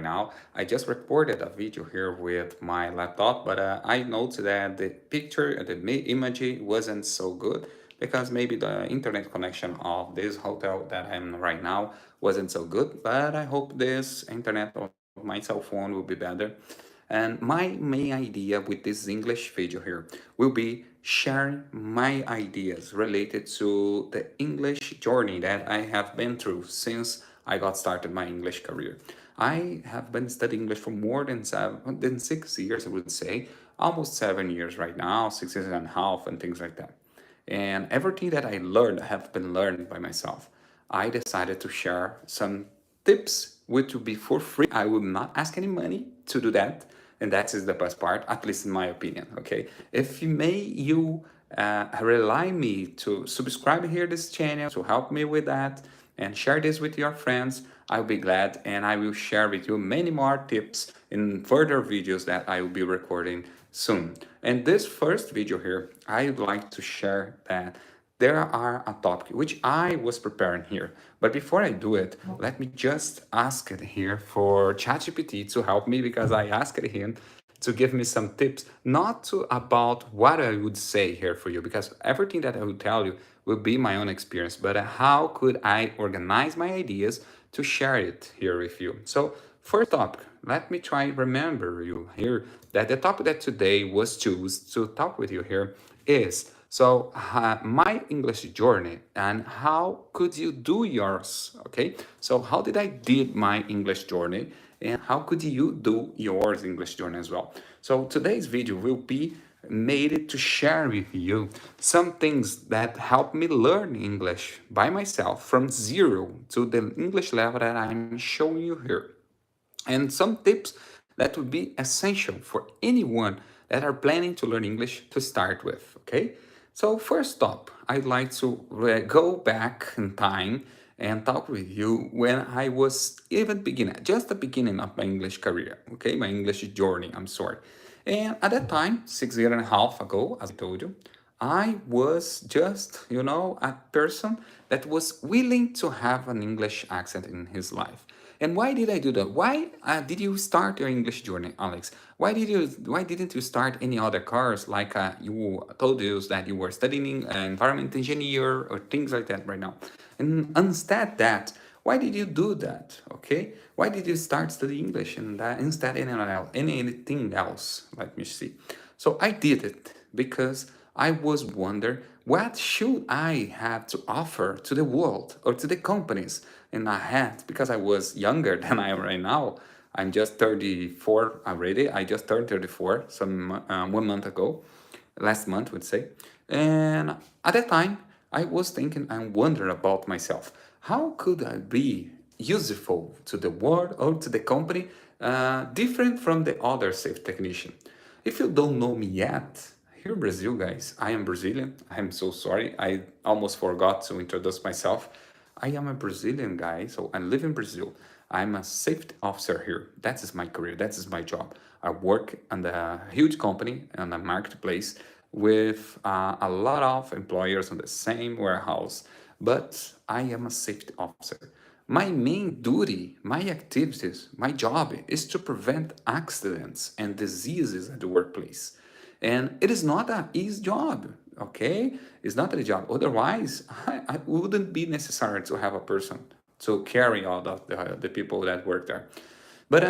right now. I just recorded a video here with my laptop, but I noticed that the picture, the image wasn't so good because maybe the internet connection of this hotel that I'm right now wasn't so good. But I hope this internet of my cell phone will be better. And my main idea with this English video here will be sharing my ideas related to the English journey that I have been through since I got started my English career. I have been studying English for more than 6 years, I would say, almost 7 years right now, 6 years and a half, and things like that. And everything that I learned have been learned by myself. I decided to share some tips which will be for free. I will not ask any money to do that. And that is the best part, at least in my opinion. Okay. If you rely me to subscribe here this channel to help me with that and share this with your friends, I'll be glad, and I will share with you many more tips in further videos that I will be recording soon. And this first video here, I would like to share that there are a topic which I was preparing here. But before I do it, let me just ask it here for ChatGPT to help me, because I asked him to give me some tips, not to about what I would say here for you, because everything that I will tell you will be my own experience, but how could I organize my ideas to share it here with you. So first topic, let me try remember you here that the topic that today was chosen to talk with you here is my English journey and how could you do yours. Okay, so how did I did my English journey and how could you do yours English journey as well. So today's video will be made to share with you some things that help me learn English by myself from zero to the English level that I'm showing you here, and some tips that would be essential for anyone that are planning to learn English to start with. Okay, so first up, I'd like to go back in time and talk with you when I was even beginning, just the beginning of my English career. Okay, my English journey, I'm sorry. And at that time, 6 years and a half ago, as I told you, I was just, a person that was willing to have an English accent in his life. And why did I do that? Why did you start your English journey, Alex? Why didn't you start any other course like you told us that you were studying environment engineer or things like that right now? And instead that, why did you do that? Okay, why did you start studying English and instead anything else? Let me see. So I did it because I was wonder what should I have to offer to the world or to the companies. And I had, because I was younger than I am right now. I'm just 34 already. I just turned 34 some 1 month ago, last month would say. And at that time, I was thinking and wondering about myself. How could I be useful to the world or to the company, different from the other safe technician? If you don't know me yet, here in Brazil, guys, I am Brazilian. I'm so sorry. I almost forgot to introduce myself. I am a Brazilian guy, so I live in Brazil. I'm a safety officer here. That is my career. That is my job. I work in a huge company in a marketplace with a lot of employers on the same warehouse, but I am a safety officer. My main duty, my activities, my job is to prevent accidents and diseases at the workplace. And it is not an easy job, okay? It's not a job. Otherwise, I wouldn't be necessary to have a person to carry all of the people that work there. But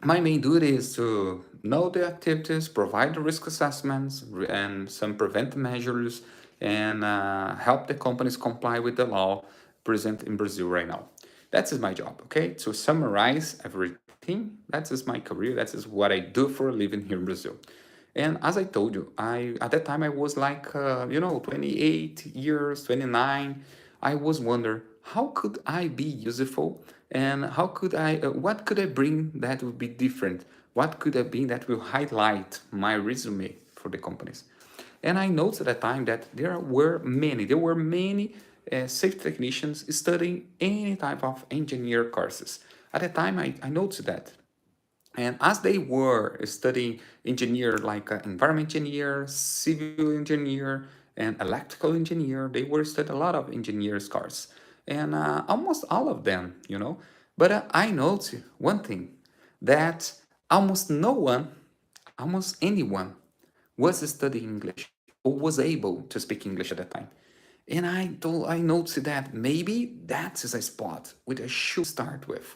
my main duty is to know the activities, provide the risk assessments and some preventive measures, and help the companies comply with the law present in Brazil right now. That is my job, okay? To summarize everything, that is my career, that is what I do for a living here in Brazil. And as I told you, at that time I was like, 28 years, 29. I was wondering how could I be useful, and how could what could I bring that would be different? What could I bring that will highlight my resume for the companies? And I noticed at that time that there were many safety technicians studying any type of engineer courses. At the time, I noticed that. And as they were studying engineer, like environment engineer, civil engineer, and electrical engineer, they were studying a lot of engineers course. And almost all of them, But I noticed one thing, that almost no one, almost anyone, was studying English or was able to speak English at that time. And I noticed that maybe that is a spot which I should start with.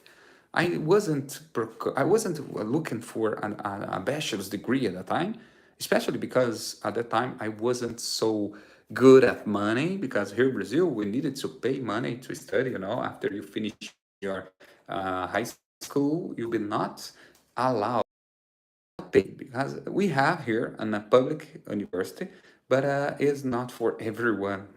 I wasn't looking for a bachelor's degree at the time, especially because at that time I wasn't so good at money, because here in Brazil we needed to pay money to study. After you finish your high school, you will not allowed pay, because we have here in a public university, but it's not for everyone,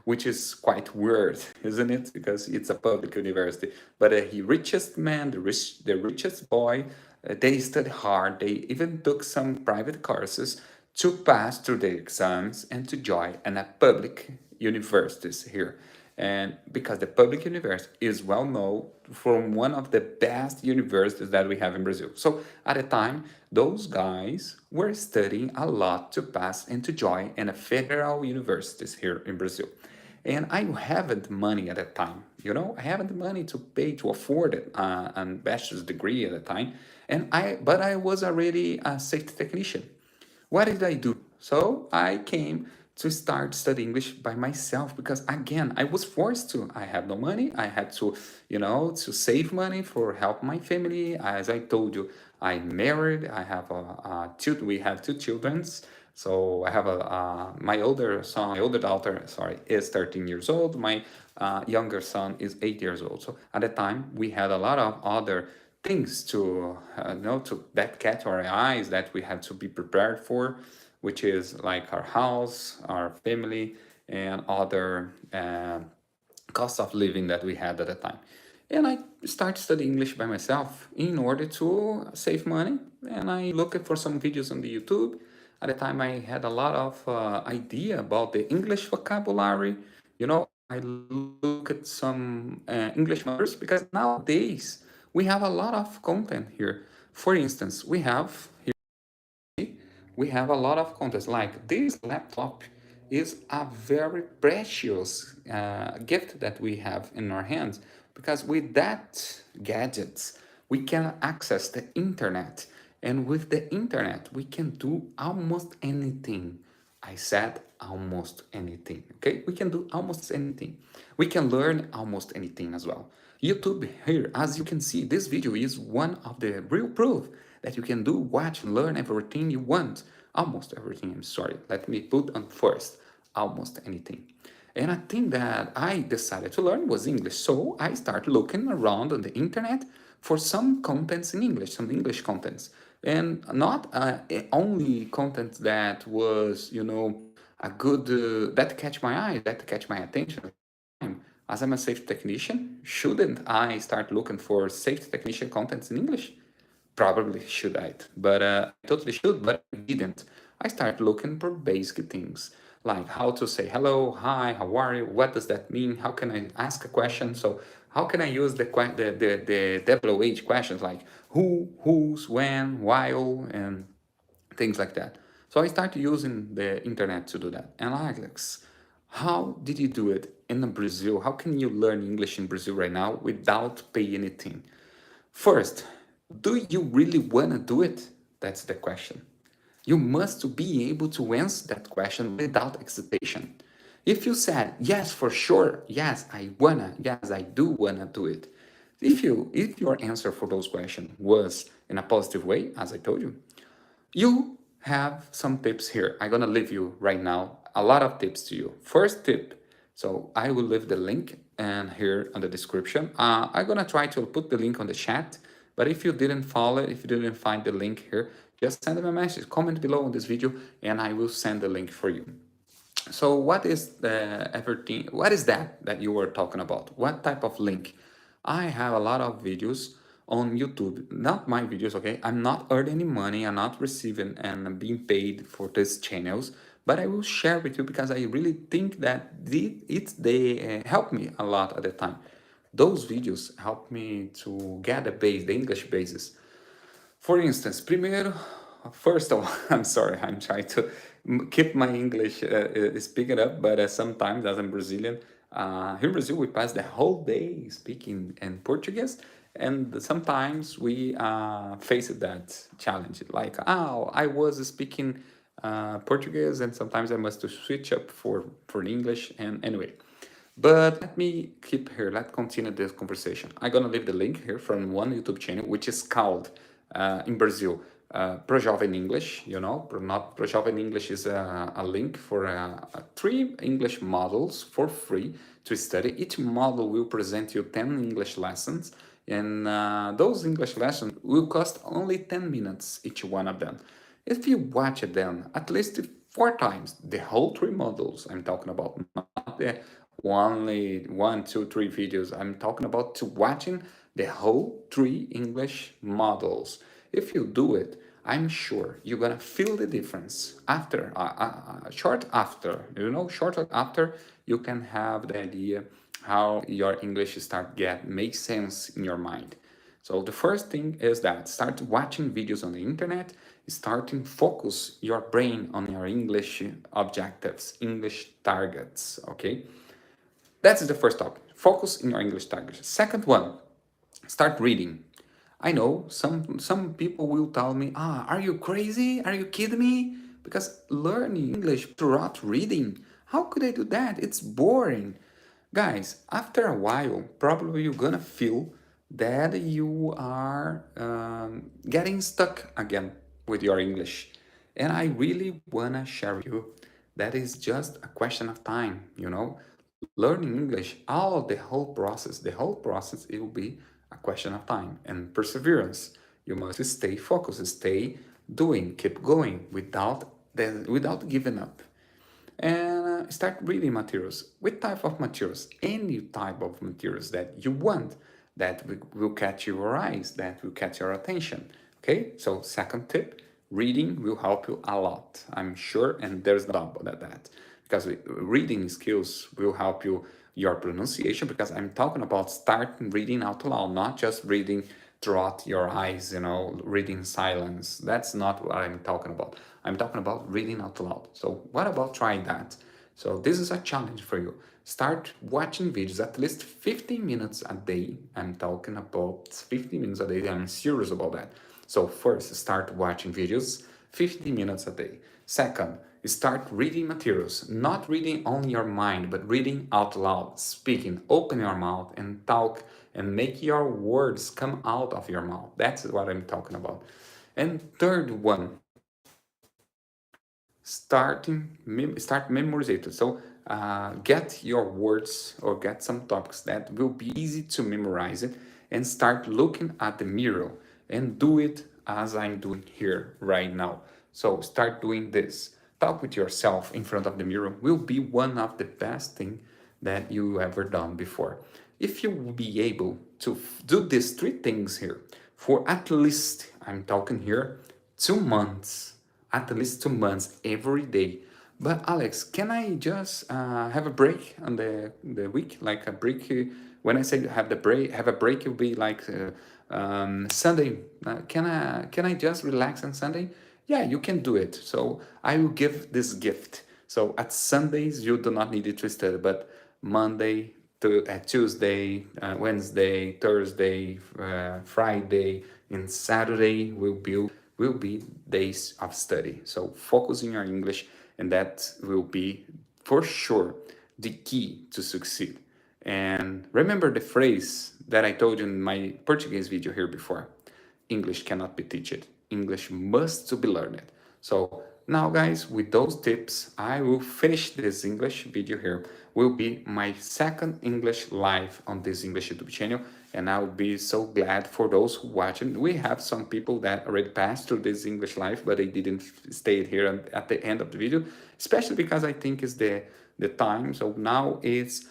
which is quite weird, isn't it? Because it's a public university. But the richest man, the richest boy, they study hard. They even took some private courses to pass through the exams and to join in a public universities here. And because the public university is well known from one of the best universities that we have in Brazil. So at the time, those guys were studying a lot to pass and to join in a federal universities here in Brazil. And I haven't money at that time, I haven't money to pay to afford it, a bachelor's degree at the time. But I was already a safety technician. What did I do? So I came to start studying English by myself, because again, I was forced to. I had no money. I had to save money for help my family. As I told you, I'm married. I have we have two children. So I have my older son, my older daughter, sorry, is 13 years old. My younger son is 8 years old. So at the time, we had a lot of other things to that catch our eyes, that we have to be prepared for, which is like our house, our family, and other cost of living that we had at the time. And I started studying English by myself in order to save money. And I looked for some videos on the YouTube. At the time, I had a lot of idea about the English vocabulary. I look at some English numbers, because nowadays we have a lot of content here. For instance, we have a lot of content. Like this laptop is a very precious gift that we have in our hands, because with that gadgets we can access the internet, and with the internet we can do almost anything. I said almost anything. Okay, we can do almost anything. We can learn almost anything as well. YouTube here, as you can see, this video is one of the real proof that you can do, watch, and learn everything you want. Almost everything, I'm sorry. Let me put on first, almost anything. And a thing that I decided to learn was English. So I started looking around on the internet for some contents in English, some English contents. And not only content that was, a good, that catch my eye, that catch my attention. As I'm a safety technician, shouldn't I start looking for safety technician contents in English? Probably should I, but I totally should, but I didn't. I started looking for basic things, like how to say hello, hi, how are you, what does that mean, how can I ask a question. So how can I use the WH questions, like who, whose, when, while, and things like that. So I started using the internet to do that. And Alex, how did you do it in Brazil? How can you learn English in Brazil right now without paying anything? First, do you really want to do it? That's the question. You must be able to answer that question without hesitation. If you said, yes, for sure, yes, I wanna, yes, I do wanna do it. If your answer for those questions was in a positive way, as I told you, you have some tips here. I'm gonna leave you right now a lot of tips to you. First tip, so I will leave the link and here on the description. I'm gonna try to put the link on the chat, but if you didn't follow it, if you didn't find the link here, just send me a message, comment below on this video, and I will send the link for you. So what is the everything? What is that you were talking about? What type of link? I have a lot of videos on YouTube, not my videos, okay? I'm not earning any money, I'm not receiving and being paid for these channels, but I will share with you because I really think that they help me a lot at the time. Those videos help me to get the English basis. For instance, first of all, I'm sorry, I'm trying to keep my English speaking up, but sometimes, as I'm Brazilian, here in Brazil, we pass the whole day speaking in Portuguese, And sometimes we face that challenge, like, oh, I was speaking Portuguese, and sometimes I must to switch up for English. And anyway, but let me keep here. Let's continue this conversation. I'm gonna leave the link here from one YouTube channel, which is called in Brazil, Pro Jovem English. You know, not Pro Jovem English is a link for three English models for free to study. Each model will present you 10 English lessons, and those English lessons will cost only 10 minutes each one of them. If you watch them at least 4 times, the whole three models I'm talking about, not the only 1, 2, 3 videos. I'm talking about to watching the whole three English models. If you do it, I'm sure you're gonna feel the difference after short after, short after you can have the idea how your English start get make sense in your mind. So the first thing is that start watching videos on the internet, starting focus your brain on your English objectives, English targets, okay? That's the first topic. Focus in your English targets. Second one, start reading. I know some people will tell me, are you crazy? Are you kidding me? Because learning English throughout reading, how could I do that? It's boring. Guys, after a while, probably you're gonna feel that you are getting stuck again with your English. And I really wanna share with you that is just a question of time. Learning English, the whole process, it will be a question of time and perseverance. You must stay focused, stay doing, keep going without giving up. And start reading materials. What type of materials? Any type of materials that you want, that will catch your eyes, that will catch your attention. Okay, so second tip, reading will help you a lot, I'm sure, and there's no doubt about that. Because reading skills will help you your pronunciation, because I'm talking about starting reading out loud, not just reading throughout your eyes, reading silence. That's not what I'm talking about. I'm talking about reading out loud. So what about trying that? So this is a challenge for you. Start watching videos at least 15 minutes a day. I'm talking about 15 minutes a day. I'm serious about that. So first, start watching videos 15 minutes a day. Second, start reading materials, not reading on your mind, but reading out loud, speaking. Open your mouth and talk and make your words come out of your mouth. That's what I'm talking about. And third one, start memorization. So get your words or get some topics that will be easy to memorize it, and start looking at the mirror and do it as I'm doing here right now. So start doing this. Talk with yourself in front of the mirror will be one of the best thing that you ever done before. If you will be able to do these three things here for at least, I'm talking here, 2 months, at least 2 months every day. But Alex, can I just have a break on the week, like a break? When I say have a break, it will be like Sunday. Can I just relax on Sunday? Yeah, you can do it. So I will give this gift. So at Sundays you do not need it to study, but Monday to Tuesday, Wednesday, Thursday, Friday, and Saturday will be days of study. So focus in your English, and that will be for sure the key to succeed. And remember the phrase that I told you in my Portuguese video here before. English cannot be taught. English must to be learned. So now guys, with those tips, I will finish this English video here. Will be my second English live on this English YouTube channel, and I will be so glad for those who watch it. We have some people that already passed through this English live, but they didn't stay here at the end of the video, especially because I think it's the time. So now it's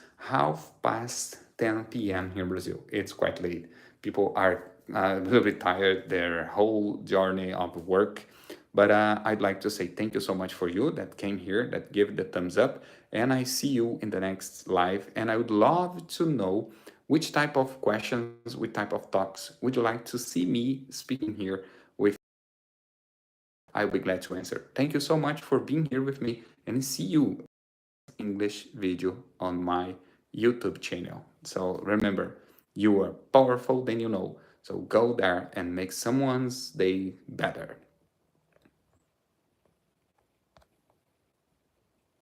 10 p.m. here in Brazil. It's quite late. People are a little bit tired, their whole journey of work. But I'd like to say thank you so much for you that came here, that gave the thumbs up. And I see you in the next live. And I would love to know which type of questions, which type of talks would you like to see me speaking here with. I'll be glad to answer. Thank you so much for being here with me, and see you English video on my YouTube channel. So remember, You are powerful than you know. So go there and make someone's day better.